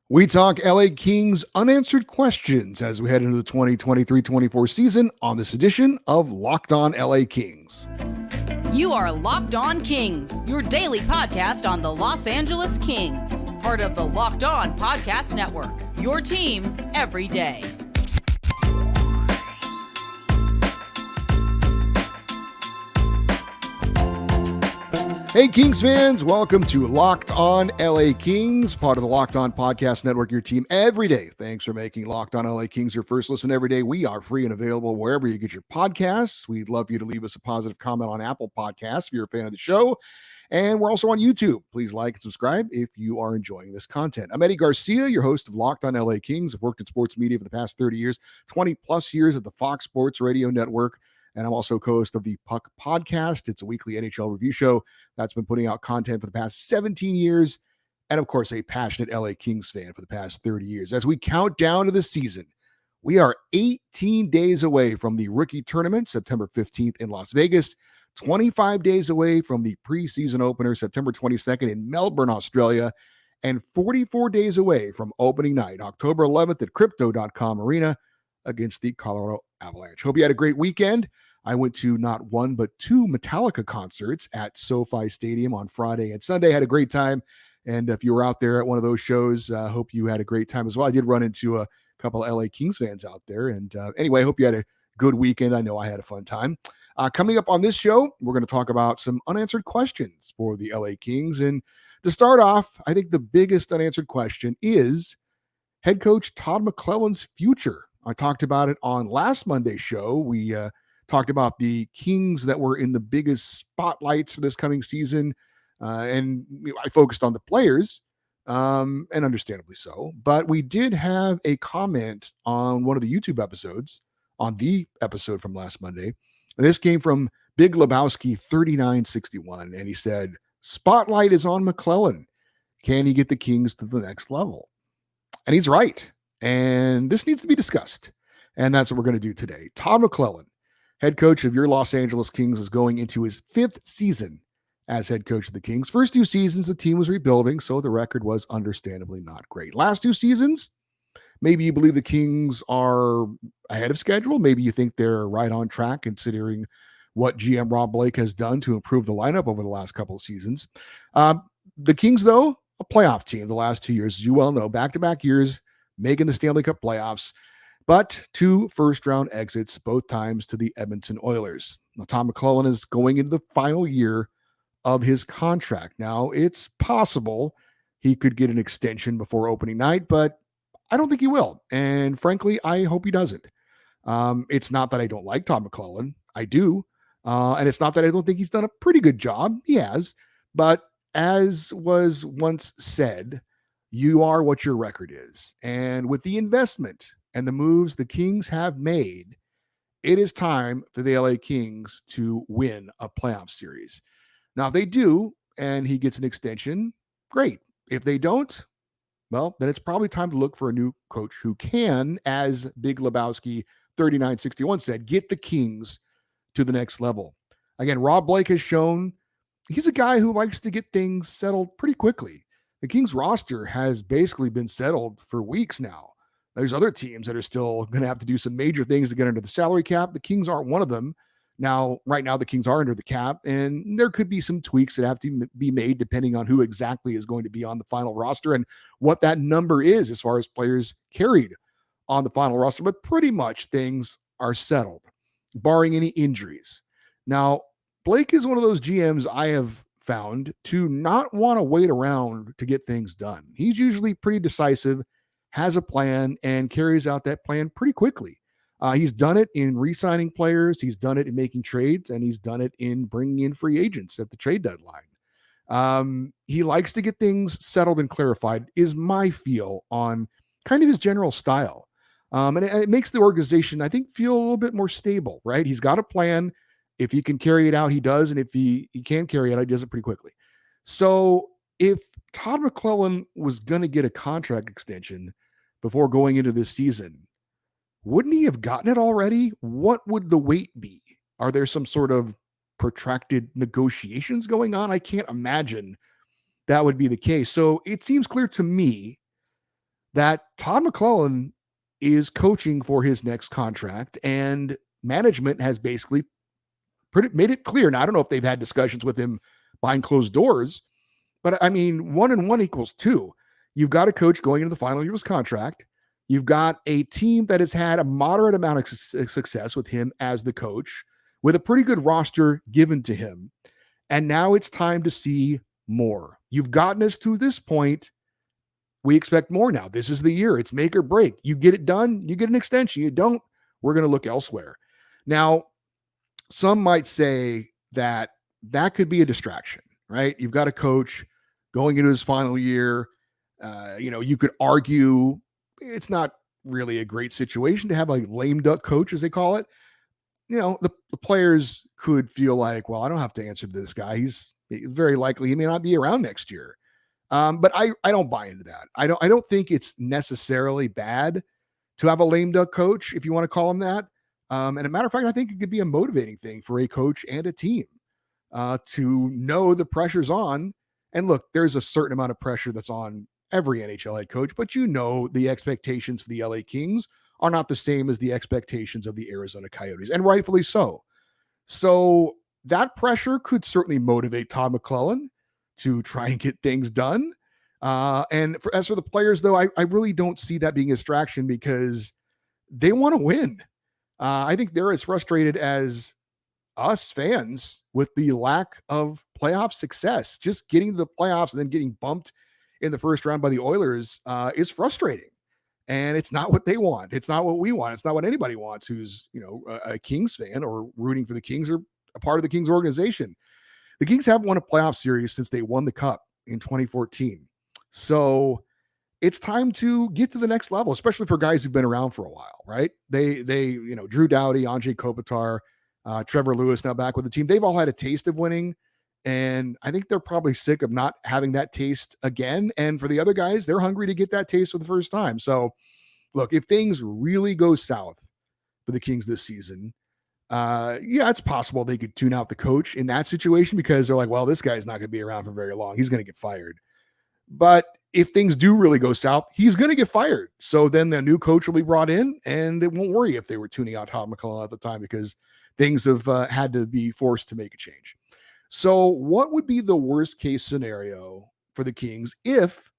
We talk LA Kings unanswered questions as we head into the 2023-24 season on this edition of Locked On LA Kings. You are Locked On Kings, your daily podcast on the Los Angeles Kings, part of the Locked On Podcast Network, your team every day. Hey, Kings fans, welcome to Locked On LA Kings, part of the Locked On Podcast Network, your team every day. Thanks for making Locked On LA Kings your first listen every day. We are free and available wherever you get your podcasts. We'd love for you to leave us a positive comment on Apple Podcasts if you're a fan of the show. And we're also on YouTube. Please like and subscribe if you are enjoying this content. I'm Eddie Garcia, your host of Locked On LA Kings. I've worked in sports media for the past 30 years, 20 plus years at the Fox Sports Radio Network. And I'm also co-host of the Puck Podcast. It's a weekly NHL review show that's been putting out content for the past 17 years. And of course, a passionate LA Kings fan for the past 30 years. As we count down to the season, we are 18 days away from the rookie tournament, September 15th in Las Vegas, 25 days away from the preseason opener, September 22nd in Melbourne, Australia, and 44 days away from opening night, October 11th at Crypto.com Arena against the Colorado Avalanche. Hope you had a great weekend. I went to not one, but two Metallica concerts at SoFi Stadium on Friday and Sunday. Had a great time. And if you were out there at one of those shows, I hope you had a great time as well. I did run into a couple of LA Kings fans out there. And anyway, I hope you had a good weekend. I know I had a fun time. Coming up on this show, we're going to talk about some unanswered questions for the LA Kings. And to start off, I think the biggest unanswered question is head coach Todd McLellan's future. I talked about it on last Monday's show. We talked about the Kings that were in the biggest spotlights for this coming season. And I focused on the players, and understandably so. But we did have a comment on one of the YouTube episodes, on the episode from last Monday. And this came from Big Lebowski 3961. And he said, "Spotlight is on McClellan. Can he get the Kings to the next level?" And he's right. And this needs to be discussed. And that's what we're going to do today. Todd McLellen, head coach of your Los Angeles Kings, is going into his fifth season as head coach of the Kings. First two seasons, the team was rebuilding, so the record was understandably not great. Last two seasons, maybe you believe the Kings are ahead of schedule. Maybe you think they're right on track considering what GM Rob Blake has done to improve the lineup over the last couple of seasons. The Kings, though, a playoff team the last 2 years, as you well know, back-to-back years, making the Stanley Cup playoffs, but two first-round exits, both times to the Edmonton Oilers. Now, Todd McLellen is going into the final year of his contract. Now, it's possible he could get an extension before opening night, but I don't think he will. And frankly, I hope he doesn't. It's not that I don't like Todd McLellen. I do. And it's not that I don't think he's done a pretty good job. He has. But as was once said, you are what your record is. And with the investment and the moves the Kings have made, it is time for the LA Kings to win a playoff series. Now, if they do, and he gets an extension, great. If they don't, well, then it's probably time to look for a new coach who can, as Big Lebowski 3961 said, get the Kings to the next level. Again, Rob Blake has shown he's a guy who likes to get things settled pretty quickly. The Kings roster has basically been settled for weeks now. There's other teams that are still going to have to do some major things to get under the salary cap. The Kings aren't one of them. Now, right now, the Kings are under the cap, and there could be some tweaks that have to be made depending on who exactly is going to be on the final roster and what that number is as far as players carried on the final roster. But pretty much things are settled, barring any injuries. Now, Blake is one of those GMs I have found to not want to wait around to get things done. He's usually pretty decisive, has a plan, and carries out that plan pretty quickly. He's done it in re-signing players. He's done it in making trades, and he's done it in bringing in free agents at the trade deadline. He likes to get things settled and clarified, is my feel on kind of his general style. And it makes the organization, I think, feel a little bit more stable, right? He's got a plan. If he can carry it out, he does. And if he can carry it out, he does it pretty quickly. So if Todd McLellen was going to get a contract extension before going into this season, wouldn't he have gotten it already? What would the wait be? Are there some sort of protracted negotiations going on? I can't imagine that would be the case. So it seems clear to me that Todd McLellen is coaching for his next contract, and management has basically made it clear. Now, I don't know if they've had discussions with him behind closed doors, but I mean, 1 and 1 equals 2. You've got a coach going into the final year of his contract. You've got a team that has had a moderate amount of success with him as the coach, with a pretty good roster given to him. And now it's time to see more. You've gotten us to this point. We expect more now. This is the year. It's make or break. You get it done, you get an extension. You don't, we're going to look elsewhere. Now, some might say that that could be a distraction, right? You've got a coach going into his final year. You could argue it's not really a great situation to have a lame duck coach, as they call it. The players could feel like, well, I don't have to answer to this guy. He's very likely he may not be around next year. But I don't buy into that. I don't think it's necessarily bad to have a lame duck coach, if you want to call him that. And a matter of fact, I think it could be a motivating thing for a coach and a team to know the pressure's on. And look, there's a certain amount of pressure that's on every NHL head coach, but the expectations for the LA Kings are not the same as the expectations of the Arizona Coyotes, and rightfully so. So that pressure could certainly motivate Todd McLellen to try and get things done. As for the players, though, I really don't see that being a distraction because they want to win. I think they're as frustrated as us fans with the lack of playoff success. Just getting to the playoffs and then getting bumped in the first round by the Oilers is frustrating. And it's not what they want. It's not what we want. It's not what anybody wants who's, a Kings fan or rooting for the Kings or a part of the Kings organization. The Kings haven't won a playoff series since they won the Cup in 2014. So it's time to get to the next level, especially for guys who've been around for a while, right? They Drew Doughty, Anze Kopitar, Trevor Lewis now back with the team. They've all had a taste of winning. And I think they're probably sick of not having that taste again. And for the other guys, they're hungry to get that taste for the first time. So look, if things really go south for the Kings this season, it's possible they could tune out the coach in that situation because they're like, well, this guy's not going to be around for very long. He's going to get fired. But if things do really go south, he's going to get fired. So then the new coach will be brought in, and it won't worry if they were tuning out Todd McClellan at the time because things have had to be forced to make a change. So what would be the worst case scenario for the Kings if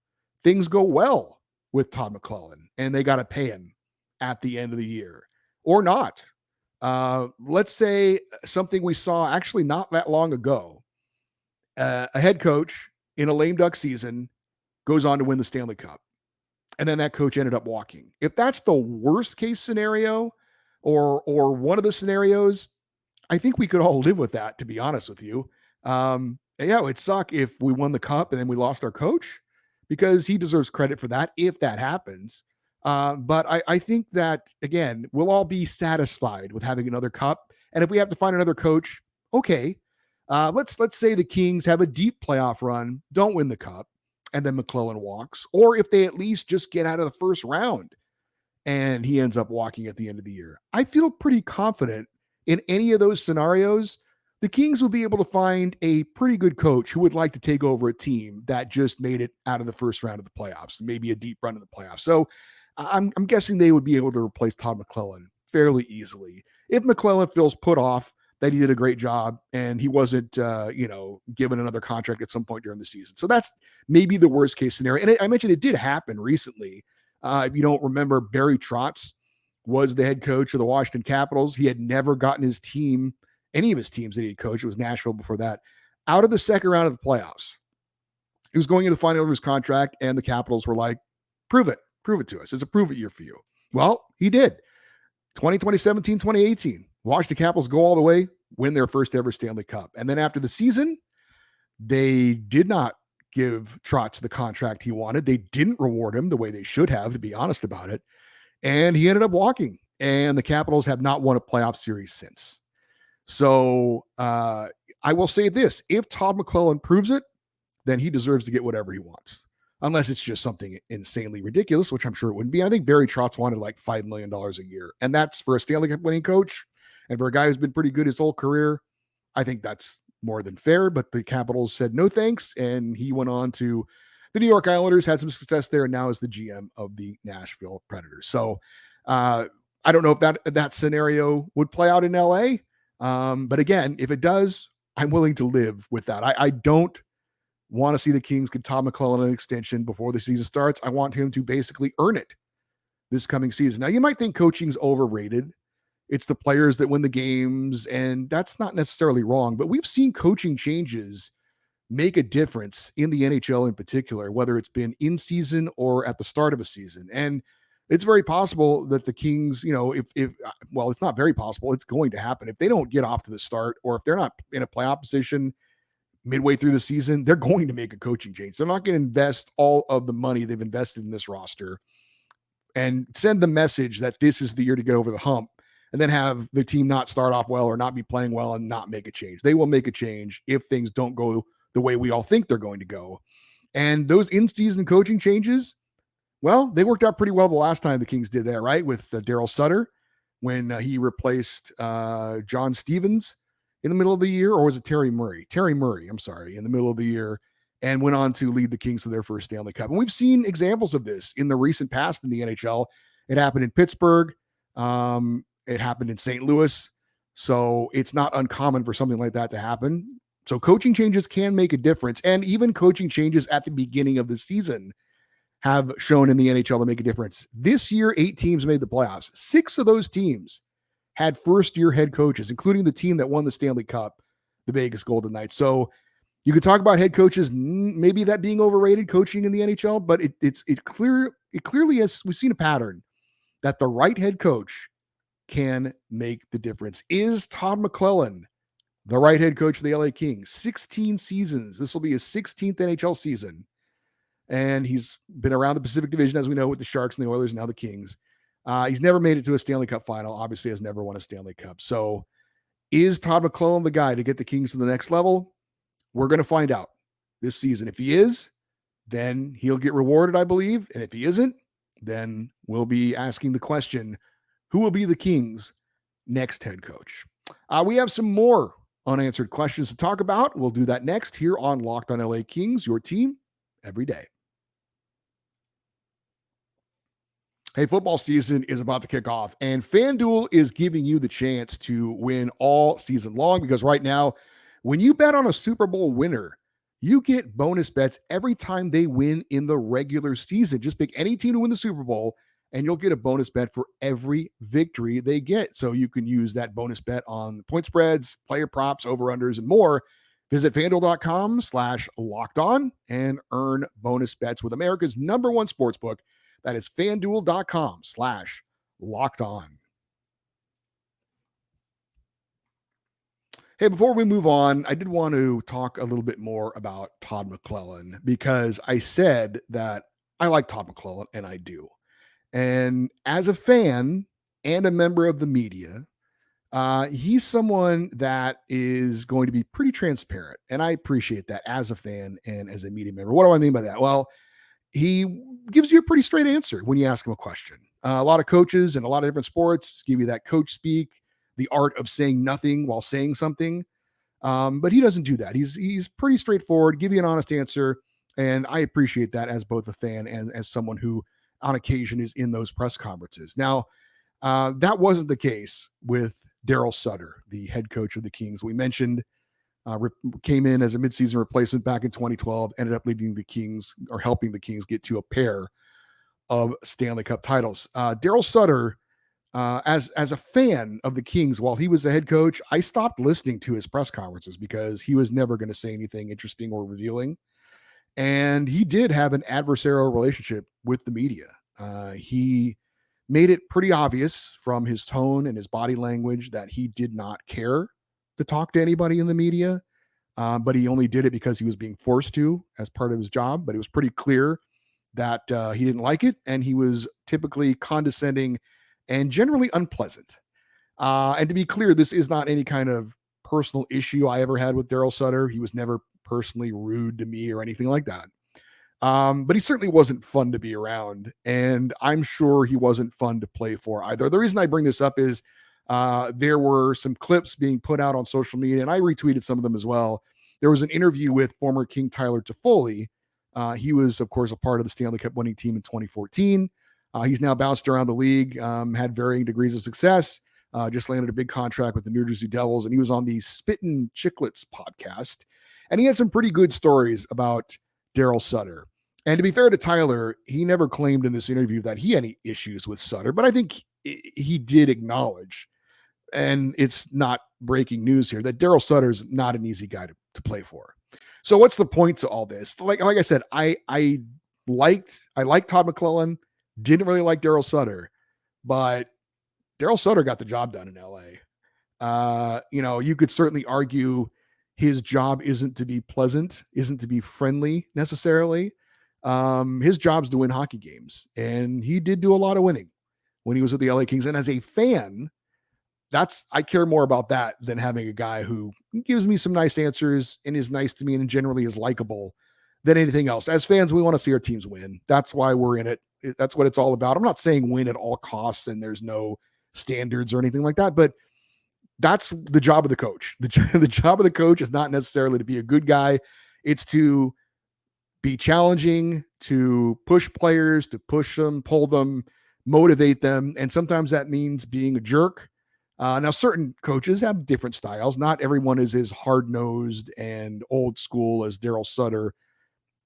things go well with Todd McLellan and they got to pay him at the end of the year or not? Let's say something we saw actually not that long ago. A head coach in a lame duck season goes on to win the Stanley Cup. And then that coach ended up walking. If that's the worst case scenario or one of the scenarios, I think we could all live with that, to be honest with you. It'd suck if we won the Cup and then we lost our coach because he deserves credit for that if that happens. But I think that, again, we'll all be satisfied with having another Cup. And if we have to find another coach, okay. Let's say the Kings have a deep playoff run, don't win the Cup, and then McClellan walks. Or if they at least just get out of the first round and he ends up walking at the end of the year. I feel pretty confident in any of those scenarios. The Kings will be able to find a pretty good coach who would like to take over a team that just made it out of the first round of the playoffs, maybe a deep run of the playoffs. So I'm guessing they would be able to replace Todd McLellan fairly easily. If McClellan feels put off that he did a great job and he wasn't, given another contract at some point during the season. So that's maybe the worst case scenario. And I mentioned it did happen recently. If you don't remember, Barry Trotz was the head coach of the Washington Capitals. He had never gotten his team, any of his teams that he had coached, it was Nashville before that, out of the second round of the playoffs. He was going into the final of his contract, and the Capitals were like, prove it to us. It's a prove it year for you. Well, he did. 2017, 2018, Washington Capitals go all the way, win their first ever Stanley Cup. And then after the season, they did not give Trotz the contract he wanted. They didn't reward him the way they should have, to be honest about it. And he ended up walking. And the Capitals have not won a playoff series since. So I will say this. If Todd McLellan proves it, then he deserves to get whatever he wants. Unless it's just something insanely ridiculous, which I'm sure it wouldn't be. I think Barry Trotz wanted like $5 million a year. And that's for a Stanley Cup winning coach. And for a guy who's been pretty good his whole career, I think that's more than fair. But the Capitals said no thanks. And he went on to the New York Islanders, had some success there, and now is the GM of the Nashville Predators. So I don't know if that scenario would play out in LA. But again, if it does, I'm willing to live with that. I don't want to see the Kings get Todd McLellen an extension before the season starts. I want him to basically earn it this coming season. Now, you might think coaching's overrated. It's the players that win the games, and that's not necessarily wrong, but we've seen coaching changes make a difference in the NHL in particular, whether it's been in season or at the start of a season. And it's very possible that the Kings, well, it's not very possible, it's going to happen. If they don't get off to the start, or if they're not in a playoff position midway through the season, they're going to make a coaching change. They're not going to invest all of the money they've invested in this roster and send the message that this is the year to get over the hump, and then have the team not start off well or not be playing well and not make a change. They will make a change if things don't go the way we all think they're going to go. And those in-season coaching changes, well, they worked out pretty well the last time the Kings did that, right? With Daryl Sutter, when he replaced John Stevens in the middle of the year, or was it Terry Murray? Terry Murray, I'm sorry, in the middle of the year, and went on to lead the Kings to their first Stanley Cup. And we've seen examples of this in the recent past in the NHL. It happened in Pittsburgh. It happened in St. Louis. So it's not uncommon for something like that to happen. So coaching changes can make a difference. And even coaching changes at the beginning of the season have shown in the NHL to make a difference. This year, 8 teams made the playoffs. 6 of those teams had first-year head coaches, including the team that won the Stanley Cup, the Vegas Golden Knights. So you could talk about head coaches, maybe that being overrated, coaching in the NHL, but it clearly has, we've seen a pattern that the right head coach can make the difference. Is Todd McLellen the right head coach for the LA Kings? 16 seasons. This will be his 16th NHL season. And he's been around the Pacific Division, as we know, with the Sharks and the Oilers, now the Kings. He's never made it to a Stanley Cup final. Obviously has never won a Stanley Cup. So is Todd McLellen the guy to get the Kings to the next level? We're going to find out this season. If he is, then he'll get rewarded, I believe. And if he isn't, then we'll be asking the question, who will be the Kings' next head coach? We have some more unanswered questions to talk about. We'll do that next here on Locked on LA Kings, your team every day. Hey, football season is about to kick off, and FanDuel is giving you the chance to win all season long, because right now, when you bet on a Super Bowl winner, you get bonus bets every time they win in the regular season. Just pick any team to win the Super Bowl, and you'll get a bonus bet for every victory they get. So you can use that bonus bet on point spreads, player props, over-unders, and more. Visit FanDuel.com/lockedon and earn bonus bets with America's #1 sportsbook. That is FanDuel.com/lockedon. Hey, before we move on, I did want to talk a little bit more about Todd McLellen, because I said that I like Todd McLellen, and I do. And as a fan and a member of the media, he's someone that is going to be pretty transparent. And I appreciate that as a fan and as a media member. What do I mean by that? Well, he gives you a pretty straight answer when you ask him a question. A lot of coaches in a lot of different sports give you that coach speak, the art of saying nothing while saying something. But he doesn't do that. He's pretty straightforward, give you an honest answer. And I appreciate that as both a fan and as someone who on occasion is in those press conferences. Now, that wasn't the case with Daryl Sutter, the head coach of the Kings. We mentioned came in as a midseason replacement back in 2012, ended up leading the Kings, or helping the Kings get to a pair of Stanley Cup titles. Daryl Sutter, as a fan of the Kings, while he was the head coach, I stopped listening to his press conferences because he was never going to say anything interesting or revealing. And he did have an adversarial relationship with the media. He made it pretty obvious from his tone and his body language that he did not care to talk to anybody in the media, but he only did it because he was being forced to as part of his job. But it was pretty clear that he didn't like it, and he was typically condescending and generally unpleasant. And to be clear, this is not any kind of personal issue I ever had with Daryl Sutter. He was never personally rude to me or anything like that. But he certainly wasn't fun to be around, and I'm sure he wasn't fun to play for either. The reason I bring this up is there were some clips being put out on social media, and I retweeted some of them as well. There was an interview with former King Tyler Toffoli He was, of course, a part of the Stanley Cup winning team in 2014. He's now bounced around the league, had varying degrees of success, just landed a big contract with the New Jersey Devils, and he was on the Spittin' Chicklets podcast. And he had some pretty good stories about Daryl Sutter. And to be fair to Tyler, he never claimed in this interview that he had any issues with Sutter, but I think he did acknowledge, and it's not breaking news here, that Daryl Sutter's not an easy guy to play for. So what's the point to all this? Like I said, I liked Todd McLellen, didn't really like Daryl Sutter, but Daryl Sutter got the job done in LA. You could certainly argue his job isn't to be pleasant, isn't to be friendly necessarily. His job's to win hockey games, and he did do a lot of winning when he was with the LA Kings. And as a fan, I care more about that than having a guy who gives me some nice answers and is nice to me and generally is likable than anything else. As fans, we want to see our teams win. That's why we're in it. That's what it's all about. I'm not saying win at all costs and there's no standards or anything like that, but that's the job of the coach. The job of the coach is not necessarily to be a good guy. It's to be challenging, to push players, to push them, pull them, motivate them. And sometimes that means being a jerk. Now, certain coaches have different styles. Not everyone is as hard-nosed and old school as Daryl Sutter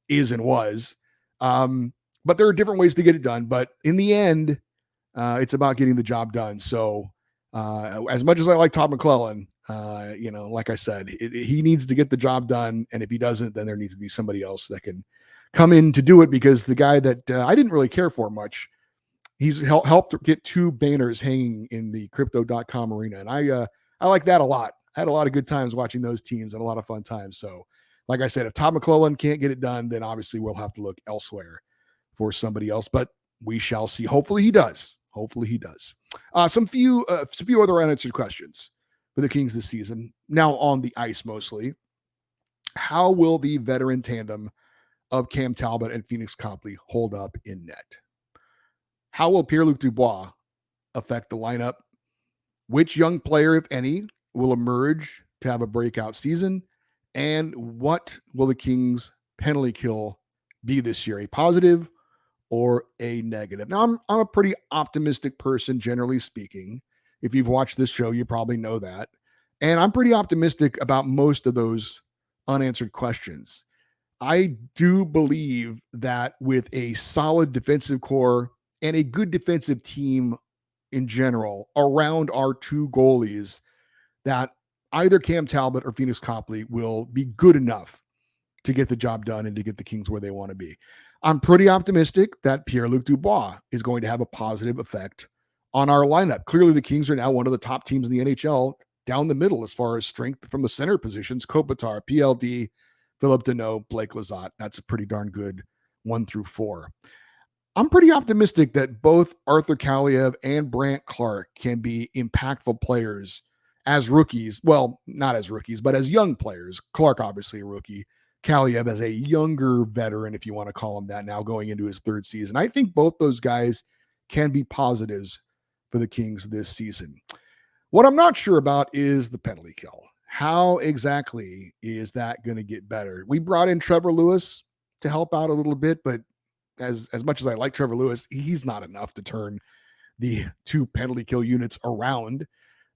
is and was. But there are different ways to get it done. But in the end, it's about getting the job done. So as much as I like Todd McLellen, like I said, he needs to get the job done. And if he doesn't, then there needs to be somebody else that can come in to do it, because the guy that I didn't really care for much, he's helped get 2 banners hanging in the crypto.com arena. And I like that a lot. I had a lot of good times watching those teams and a lot of fun times. So like I said, if Todd McLellen can't get it done, then obviously we'll have to look elsewhere for somebody else, but we shall see. Hopefully he does. Some few other unanswered questions for the Kings this season. Now on the ice mostly. How will the veteran tandem of Cam Talbot and Phoenix Copley hold up in net? How will Pierre-Luc Dubois affect the lineup? Which young player, if any, will emerge to have a breakout season? And what will the Kings' penalty kill be this year? A positive or a negative? Now, I'm a pretty optimistic person, generally speaking. If you've watched this show, you probably know that. And I'm pretty optimistic about most of those unanswered questions. I do believe that with a solid defensive core and a good defensive team in general around our 2 goalies, that either Cam Talbot or Phoenix Copley will be good enough to get the job done and to get the Kings where they want to be. I'm pretty optimistic that Pierre-Luc Dubois is going to have a positive effect on our lineup. Clearly, the Kings are now one of the top teams in the NHL down the middle as far as strength from the center positions. Kopitar, PLD, Philip Deneau, Blake Lizotte. That's a pretty darn good 1 through 4. I'm pretty optimistic that both Arthur Kaliev and Brandt Clark can be impactful players as rookies. Well, not as rookies, but as young players. Clark, obviously a rookie. Kaliev as a younger veteran, if you want to call him that, now going into his 3rd season. I think both those guys can be positives for the Kings this season. What I'm not sure about is the penalty kill. How exactly is that going to get better? We brought in Trevor Lewis to help out a little bit, but as much as I like Trevor Lewis, he's not enough to turn the 2 penalty kill units around.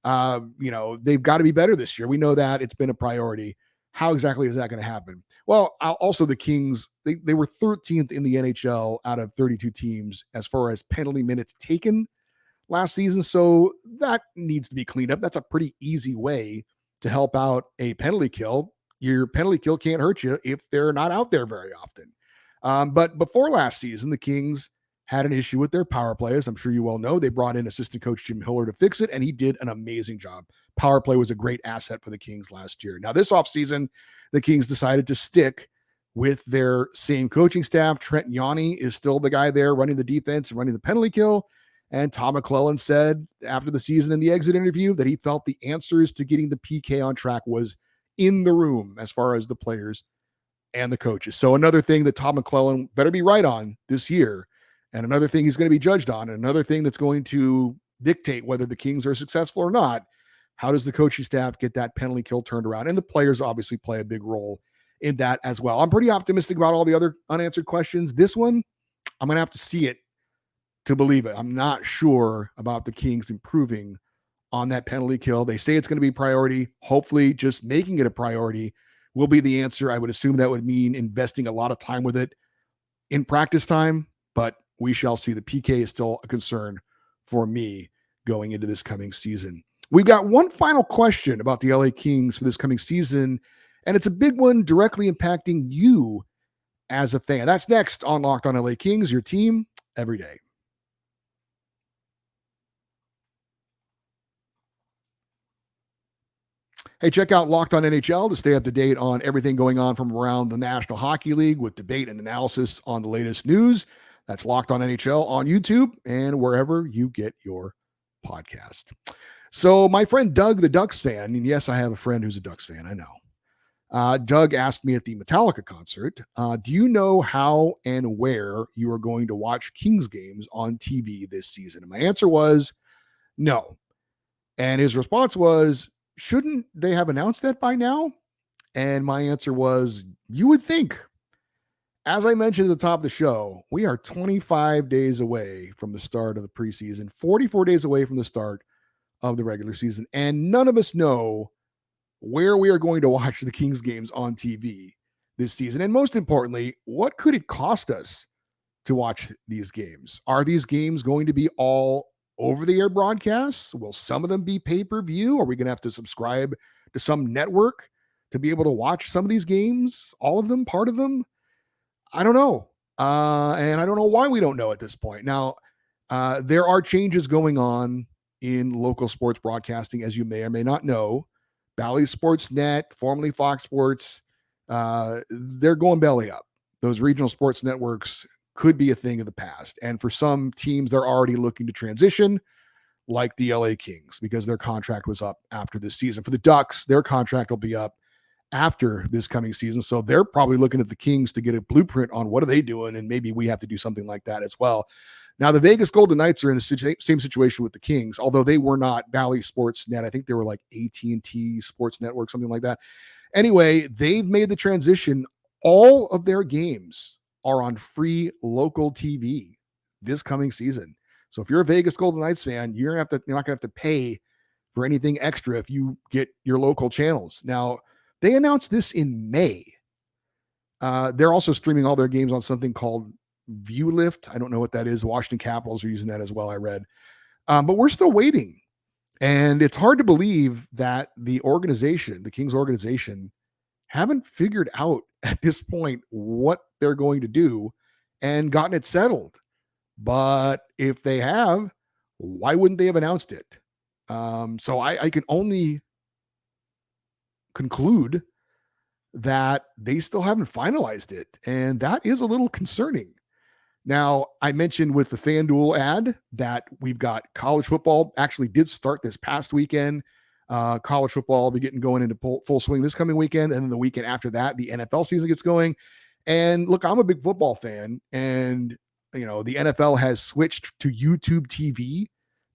They've got to be better this year. We know that. It's been a priority. How exactly is that going to happen? Well, also the Kings, they were 13th in the NHL out of 32 teams as far as penalty minutes taken last season. So that needs to be cleaned up. That's a pretty easy way to help out a penalty kill. Your penalty kill can't hurt you if they're not out there very often. But before last season, the Kings had an issue with their power play. As I'm sure you well know, they brought in assistant coach Jim Hiller to fix it, and he did an amazing job. Power play was a great asset for the Kings last year. Now, this offseason, the Kings decided to stick with their same coaching staff. Trent Yanni is still the guy there running the defense and running the penalty kill. And Todd McLellen said after the season in the exit interview that he felt the answers to getting the PK on track was in the room as far as the players and the coaches. So another thing that Todd McLellen better be right on this year, and another thing he's going to be judged on, and another thing that's going to dictate whether the Kings are successful or not. How does the coaching staff get that penalty kill turned around? And the players obviously play a big role in that as well. I'm pretty optimistic about all the other unanswered questions. This one, I'm going to have to see it to believe it. I'm not sure about the Kings improving on that penalty kill. They say it's going to be priority. Hopefully, just making it a priority will be the answer. I would assume that would mean investing a lot of time with it in practice time, but we shall see. The PK is still a concern for me going into this coming season. We've got one final question about the LA Kings for this coming season, and it's a big one directly impacting you as a fan. That's next on Locked On LA Kings, your team every day. Hey, check out Locked On NHL to stay up to date on everything going on from around the National Hockey League with debate and analysis on the latest news. That's Locked On NHL on YouTube and wherever you get your podcast. So my friend Doug, the Ducks fan, and yes, I have a friend who's a Ducks fan, I know. Doug asked me at the Metallica concert, do you know how and where you are going to watch Kings games on TV this season? And my answer was no. And his response was, shouldn't they have announced that by now? And my answer was, you would think. As I mentioned at the top of the show, we are 25 days away from the start of the preseason, 44 days away from the start of the regular season, and none of us know where we are going to watch the Kings games on TV this season. And most importantly, what could it cost us to watch these games? Are these games going to be all over-the-air broadcasts? Will some of them be pay-per-view? Are we going to have to subscribe to some network to be able to watch some of these games? All of them? Part of them? I don't know. And I don't know why we don't know at this point. Now, there are changes going on in local sports broadcasting, as you may or may not know. Bally Sportsnet, formerly Fox Sports, they're going belly up. Those regional sports networks could be a thing of the past. And for some teams, they're already looking to transition, like the LA Kings, because their contract was up after this season. For the Ducks, their contract will be up after this coming season. So they're probably looking at the Kings to get a blueprint on what are they doing, and maybe we have to do something like that as well. Now, the Vegas Golden Knights are in the same situation with the Kings, although they were not Bally Sportsnet. I think they were like AT&T Sports Network, something like that. Anyway, they've made the transition. All of their games are on free local TV this coming season. So if you're a Vegas Golden Knights fan, you're not going to have to pay for anything extra if you get your local channels. Now, they announced this in May. They're also streaming all their games on something called ViewLift. I don't know what that is. The Washington Capitals are using that as well, I read. But we're still waiting. And it's hard to believe that the organization, the Kings organization, haven't figured out at this point what they're going to do and gotten it settled. But if they have, why wouldn't they have announced it? So I can only conclude that they still haven't finalized it. And that is a little concerning. Now, I mentioned with the FanDuel ad that we've got college football actually did start this past weekend. College football will be getting going into full swing this coming weekend. And then the weekend after that, the NFL season gets going. And look, I'm a big football fan. And, the NFL has switched to YouTube TV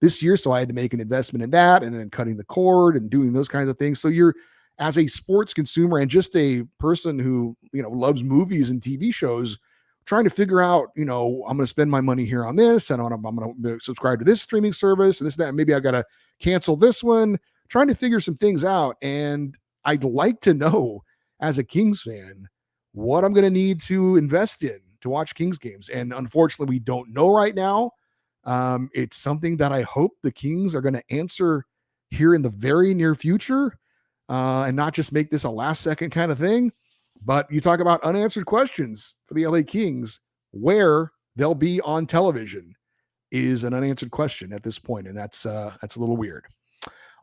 this year. So I had to make an investment in that and then cutting the cord and doing those kinds of things. So you're, as a sports consumer and just a person who, loves movies and TV shows, trying to figure out, I'm going to spend my money here on this, and I'm going to subscribe to this streaming service and this, that, maybe I got to cancel this one, trying to figure some things out. And I'd like to know, as a Kings fan, what I'm going to need to invest in to watch Kings games. And unfortunately, we don't know right now. It's something that I hope the Kings are going to answer here in the very near future, and not just make this a last second kind of thing. But you talk about unanswered questions for the LA Kings, where they'll be on television is an unanswered question at this point. And that's a little weird.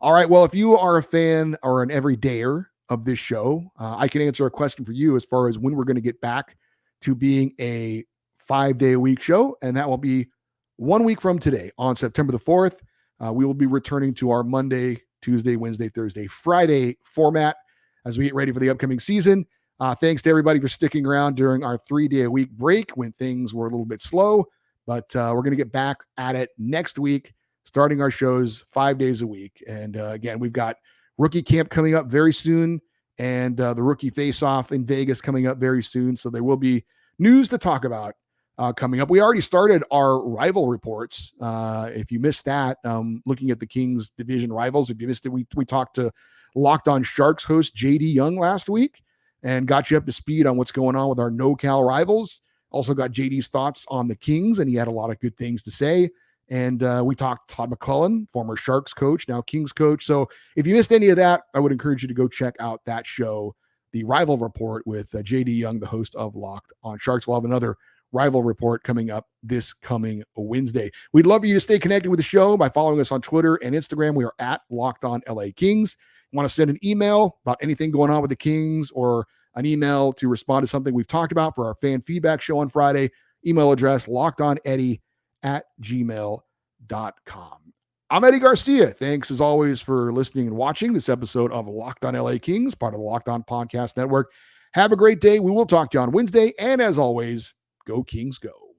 All right. Well, if you are a fan or an everydayer of this show, I can answer a question for you as far as when we're going to get back to being a 5-day-a-week show. And that will be 1 week from today on September the 4th. We will be returning to our Monday, Tuesday, Wednesday, Thursday, Friday format as we get ready for the upcoming season. Thanks to everybody for sticking around during our 3-day-a-week break when things were a little bit slow, but we're going to get back at it next week, starting our shows 5 days a week. And again, we've got rookie camp coming up very soon, and the rookie face-off in Vegas coming up very soon. So there will be news to talk about coming up. We already started our rival reports. If you missed that, looking at the Kings division rivals, if you missed it, we talked to Locked On Sharks host JD Young last week and got you up to speed on what's going on with our no-cal rivals. Also got JD's thoughts on the Kings, and he had a lot of good things to say. And we talked Todd McLellen, former Sharks coach, now Kings coach. So if you missed any of that, I would encourage you to go check out that show, the Rival Report with JD Young, the host of Locked On Sharks. We'll have another Rival Report coming up this coming Wednesday. We'd love for you to stay connected with the show by following us on Twitter and Instagram. We are at Locked On LA Kings. Want to send an email about anything going on with the Kings, or an email to respond to something we've talked about for our fan feedback show on Friday, email address lockedoneddie@gmail.com. I'm Eddie Garcia. Thanks as always for listening and watching this episode of Locked On LA Kings, part of the Locked On Podcast Network. Have a great day. We will talk to you on Wednesday. And as always, go Kings go.